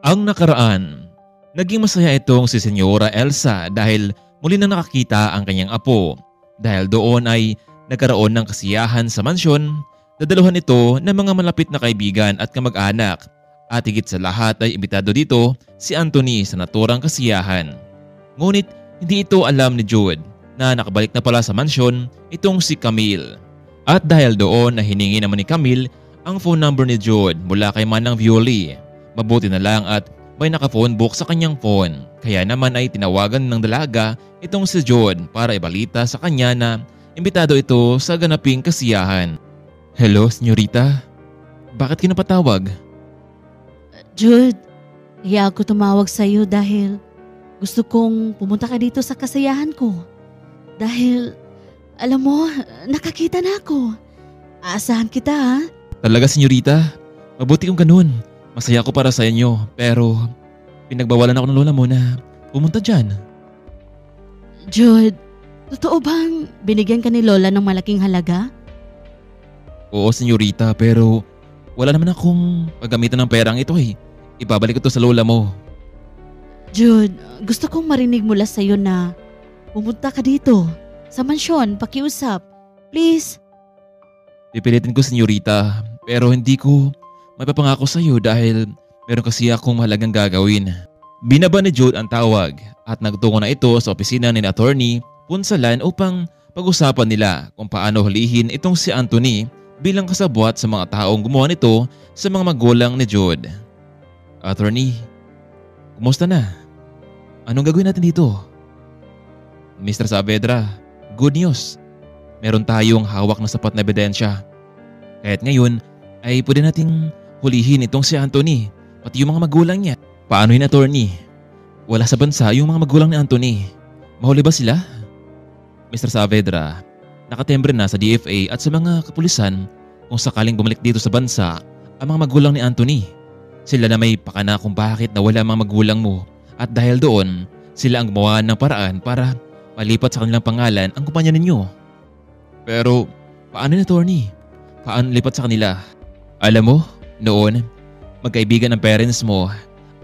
Ang nakaraan, naging masaya itong si Senyora Elsa dahil muli na nakakita ang kanyang apo. Dahil doon ay nagkaroon ng kasiyahan sa mansyon, dadaluhan ito ng mga malapit na kaibigan at kamag-anak. At higit sa lahat ay imbitado dito si Anthony sa naturang kasiyahan. Ngunit hindi ito alam ni Jude na nakabalik na pala sa mansyon itong si Camille. At dahil doon na hiningi naman ni Camille ang phone number ni Jude mula kay Manang Violi. Mabuti na lang at may naka-phone book sa kanyang phone. Kaya naman ay tinawagan ng dalaga itong si Jude para ibalita sa kanya na imbitado ito sa ganaping kasiyahan. Hello, senyorita. Bakit kinapatawag? Jude, kaya ako tumawag sa iyo dahil gusto kong pumunta ka dito sa kasiyahan ko. Dahil, alam mo, nakakita na ako. Aasahan kita ha. Talaga, senyorita? Mabuti kung ganun. Masaya ako para sa inyo, pero pinagbawalan ako ng lola mo na pumunta dyan. Jude, totoo bang binigyan ka ni lola ng malaking halaga? Oo, senyorita, pero wala naman akong paggamitan ng perang ito eh. Ibabalik ito sa lola mo. Jude, gusto kong marinig mula sa iyo na pumunta ka dito sa mansyon, pakiusap. Please. Pipilitin ko, senyorita, pero hindi ko mapapangako sa iyo dahil meron kasi akong mahalagang gagawin. Binaba ni Jude ang tawag at nagtungo na ito sa opisina ni Attorney Punsalan upang pag-usapan nila kung paano hulihin itong si Anthony bilang kasabwat sa mga taong gumawa nito sa mga magulang ni Jude. Attorney, kumusta na? Anong gagawin natin dito? Mr. Saavedra, good news. Meron tayong hawak na sapat na ebidensya. Kahit ngayon ay pwede nating hulihin itong si Anthony, pati yung mga magulang niya. Paano yun, attorney? Wala sa bansa yung mga magulang ni Anthony. Mahuli ba sila? Mr. Saavedra, nakatembre na sa DFA at sa mga kapulisan kung sakaling bumalik dito sa bansa ang mga magulang ni Anthony. Sila na may pakana kung bakit nawala ang mga magulang mo at dahil doon, sila ang gumawa ng paraan para malipat sa kanilang pangalan ang kumpanya ninyo. Pero paano yun, attorney? Paano lipat sa kanila? Alam mo, noon, magkaibigan ang parents mo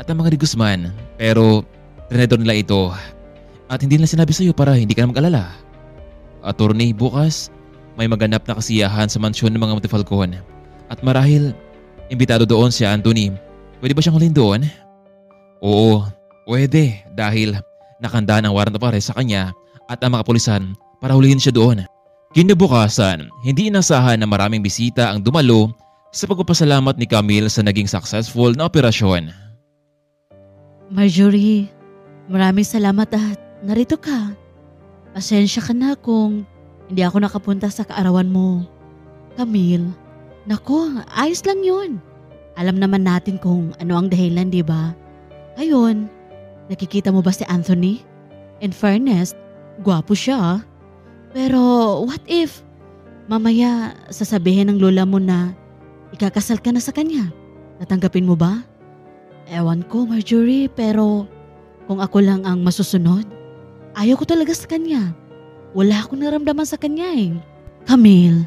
at ang mga di Guzman, pero trinedor nila ito at hindi nila sinabi sa iyo para hindi ka na mag-alala. Attorney, bukas may maganap na kasiyahan sa mansyon ng mga Montefalcon at marahil imbitado doon si Anthony. Pwede ba siyang hulihin doon? Oo, pwede dahil nakanda ang warrant of arrest sa kanya at ang mga pulisan para hulihin siya doon. Kinabukasan, hindi inasahan na maraming bisita ang dumalo sa pagpapasalamat ni Camille sa naging successful na operasyon. Marjorie, maraming salamat at narito ka. Pasensya ka na kung hindi ako nakapunta sa kaarawan mo. Camille, nako, ayos lang yun. Alam naman natin kung ano ang dahilan, di ba? Ngayon, nakikita mo ba si Anthony? In fairness, gwapo siya. Pero what if mamaya sasabihin ng lola mo na ikakasal ka na sa kanya? Tatanggapin mo ba? Ewan ko, Marjorie, pero kung ako lang ang masusunod, ayaw ko talaga sa kanya. Wala akong naramdaman sa kanya eh. Camille,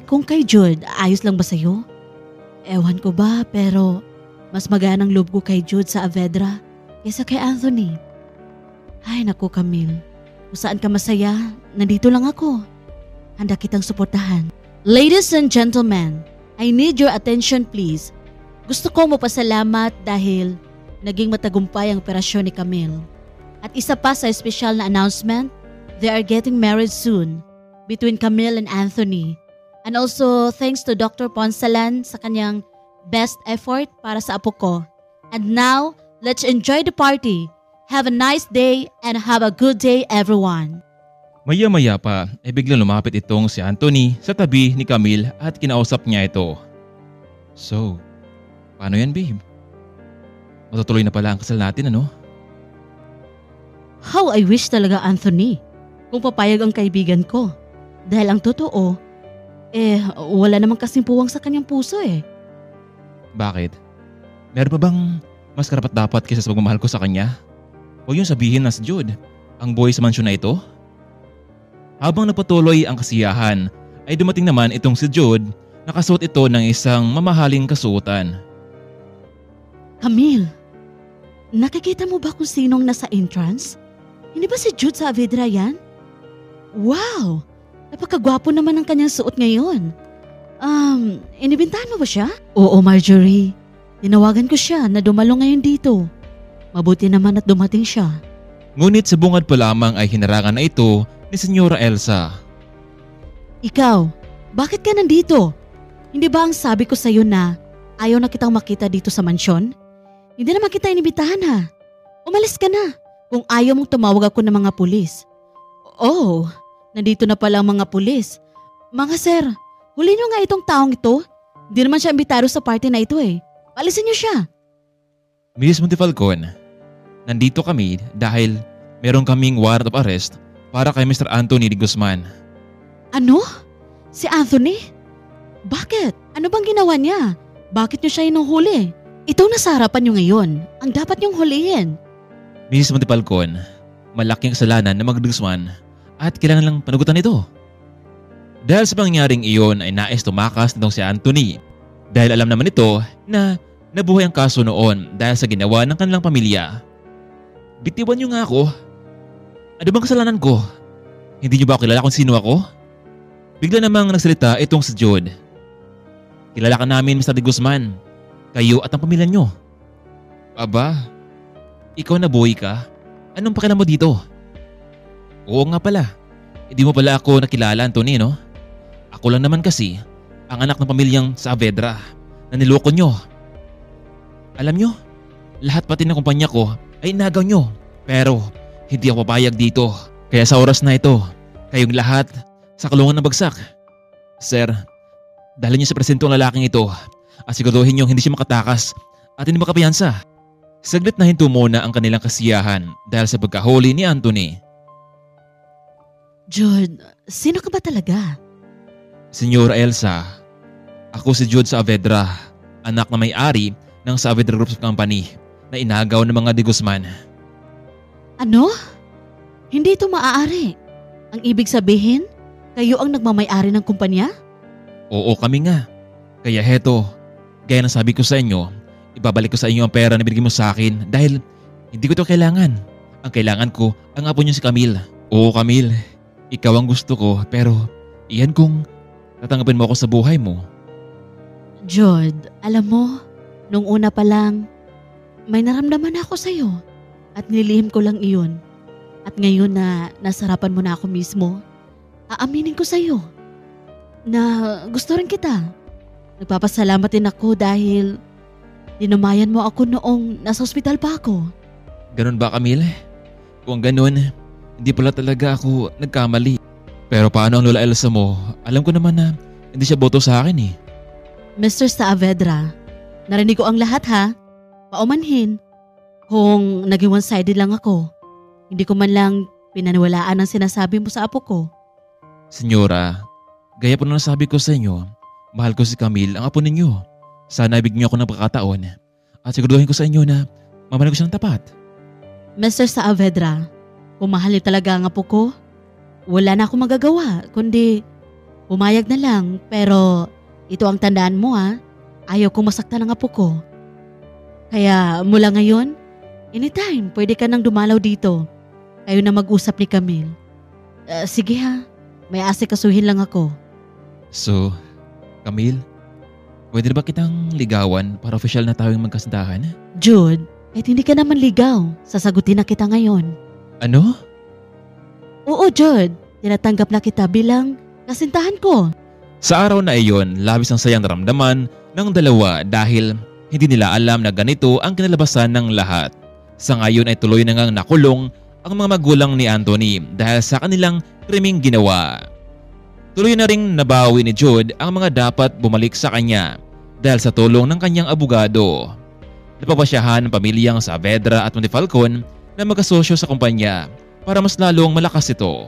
kung kay Jude, ayos lang ba sa'yo? Ewan ko ba, pero mas magaan ang loob ko kay Jude sa Saavedra kaysa kay Anthony. Ay naku, Camille. Kung saan ka masaya, nandito lang ako. Handa kitang suportahan. Ladies and gentlemen, I need your attention please. Gusto kong mapasalamat dahil naging matagumpay ang operasyon ni Camille. At isa pa sa espesyal na announcement, they are getting married soon between Camille and Anthony. And also thanks to Dr. Ponsalan sa kanyang best effort para sa apo ko. And now, let's enjoy the party. Have a nice day and have a good day everyone. Maya-maya pa ay biglang lumapit itong si Anthony sa tabi ni Camille at kinausap niya ito. So, paano yan, babe? Matutuloy na pala ang kasal natin, ano? How I wish talaga, Anthony, kung papayag ang kaibigan ko. Dahil ang totoo, wala namang kasing puwang sa kanyang puso eh. Bakit? Meron pa bang mas karapat dapat kaysa sa pagmamahal ko sa kanya? Huwag yung sabihin na si Jude, ang boy sa mansyon na ito? Habang napatuloy ang kasiyahan, ay dumating naman itong si Jude, nakasuot ito ng isang mamahaling kasuotan. Camille, nakikita mo ba kung sinong nasa entrance? Hindi ba si Jude Saavedra yan? Wow! Napakagwapo naman ang kanyang suot ngayon. Inibintahan mo ba siya? Oo, Marjorie. Tinawagan ko siya na dumalo ngayon dito. Mabuti naman at dumating siya. Ngunit sa bungad pa lamang ay hinarangan na ito ni Senyora Elsa. Ikaw, bakit ka nandito? Hindi ba ang sabi ko sa'yo na ayaw na kitang makita dito sa mansyon? Hindi naman kita inibitahan ha. Umalis ka na kung ayaw mong tumawag ako ng mga pulis. Oh, nandito na pala ang mga pulis. Mga sir, huli niyo nga itong taong ito. Hindi naman siya imbitado sa party na ito eh. Palisin niyo siya. Miss Montefalcon, nandito kami dahil meron kaming warrant of arrest para kay Mr. Anthony de Guzman. Ano? Si Anthony? Bakit? Ano bang ginawa niya? Bakit niyo siya inuhuli? Itong nasa harapan niyo ngayon, ang dapat niyong hulihin. Mrs. Montefalcon, malaking kasalanan ng mga Guzman at kailangan lang panagutan ito. Dahil sa pangyaring iyon ay nais tumakas nitong si Anthony dahil alam naman ito na nabuhay ang kaso noon dahil sa ginawa ng kanilang pamilya. Bitiwan niyo nga ako. Ano bang kasalanan ko? Hindi niyo ba kilala kung sino ako? Bigla namang nagsalita itong si Jude. Kilala ka namin, Mr. de Guzman. Kayo at ang pamilya niyo. Aba, ikaw na buhay ka? Anong pakialam mo dito? Oo nga pala. Hindi mo pala ako nakilala, Anthony, no? Ako lang naman kasi ang anak ng pamilyang Saavedra na niloko nyo. Alam nyo, lahat pati ng kumpanya ko ay inagaw nyo. Pero hindi ako papayag dito. Kaya sa oras na ito, kayong lahat sa kulungan ng bagsak. Sir, dalhin niyo sa presinto ang lalaking ito at siguraduhin niyo hindi siya makatakas at hindi makapiyansa. Saglit na hinto muna ang kanilang kasiyahan dahil sa pagkahuli ni Anthony. Jude, sino ka ba talaga? Senyora Elsa, ako si Jude Saavedra, anak na may-ari ng Saavedra Group of Company na inagaw ng mga de Guzman. Ano? Hindi ito maaari. Ang ibig sabihin, kayo ang nagmamay-ari ng kumpanya? Oo, kami nga. Kaya heto, gaya ng sabi ko sa inyo, ibabalik ko sa inyo ang pera na binigay mo sa akin dahil hindi ko ito kailangan. Ang kailangan ko ang apo niyo si Camille. Oo, Camille, ikaw ang gusto ko pero iyan kung tatanggapin mo ako sa buhay mo. Jude, alam mo, nung una pa lang, may naramdaman ako sa'yo at nilihim ko lang iyon. At ngayon na nasarapan mo na ako mismo, aaminin ko sa'yo na gusto rin kita. Nagpapasalamat din ako dahil dinumayan mo ako noong nasa ospital pa ako. Ganun ba, Camille? Kung ganun, hindi pala talaga ako nagkamali. Pero paano ang Lola Elsa mo? Alam ko naman na hindi siya boto sa akin eh. Mr. Saavedra, narinig ko ang lahat ha. Paumanhin. Kung naging one-sided lang ako, hindi ko man lang pinaniwalaan ang sinasabi mo sa apo ko. Senyora, gaya po na nasabi ko sa inyo, mahal ko si Camille, ang apo ninyo. Sana ibig niyo ako ng pagkakataon at siguraduhin ko sa inyo na mamahalin ko siya ng tapat. Mr. Saavedra, kung mahal niyo talaga ang apo ko, wala na akong magagawa kundi pumayag na lang, pero ito ang tandaan mo ha, ayaw kong masaktan ang apo ko. Kaya mula ngayon, anytime pwede ka nang dumalaw dito. Kayo na mag-usap ni Camille. Sige ha, may asikasuhin lang ako. So, Camille, pwede na ba kitang ligawan para official na tayong magkasintahan? Jude, kahit hindi ka naman ligaw, sasagutin na kita ngayon. Ano? Oo Jude, tinatanggap na kita bilang kasintahan ko. Sa araw na iyon, labis ang sayang naramdaman ng dalawa dahil hindi nila alam na ganito ang kinalabasan ng lahat. Sa ngayon ay tuloy na ngang nakulong ang mga magulang ni Anthony dahil sa kanilang krimeng ginawa. Tuloy na ring nabawi ni Jude ang mga dapat bumalik sa kanya dahil sa tulong ng kanyang abogado. Napapasyahan ng pamilyang Saavedra at Montefalcon na magkasosyo sa kumpanya para mas lalong malakas ito.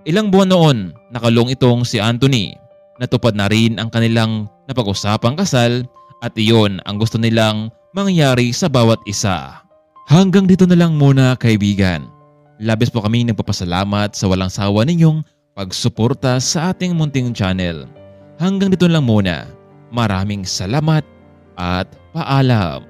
Ilang buwan noon, nakalong itong si Anthony. Natupad na rin ang kanilang napag-usapang kasal at iyon ang gusto nilang mangyari sa bawat isa. Hanggang dito na lang muna, kaibigan. Labis po kami nagpapasalamat sa walang sawa ninyong pagsuporta sa ating munting channel. Hanggang dito lang muna. Maraming salamat at paalam.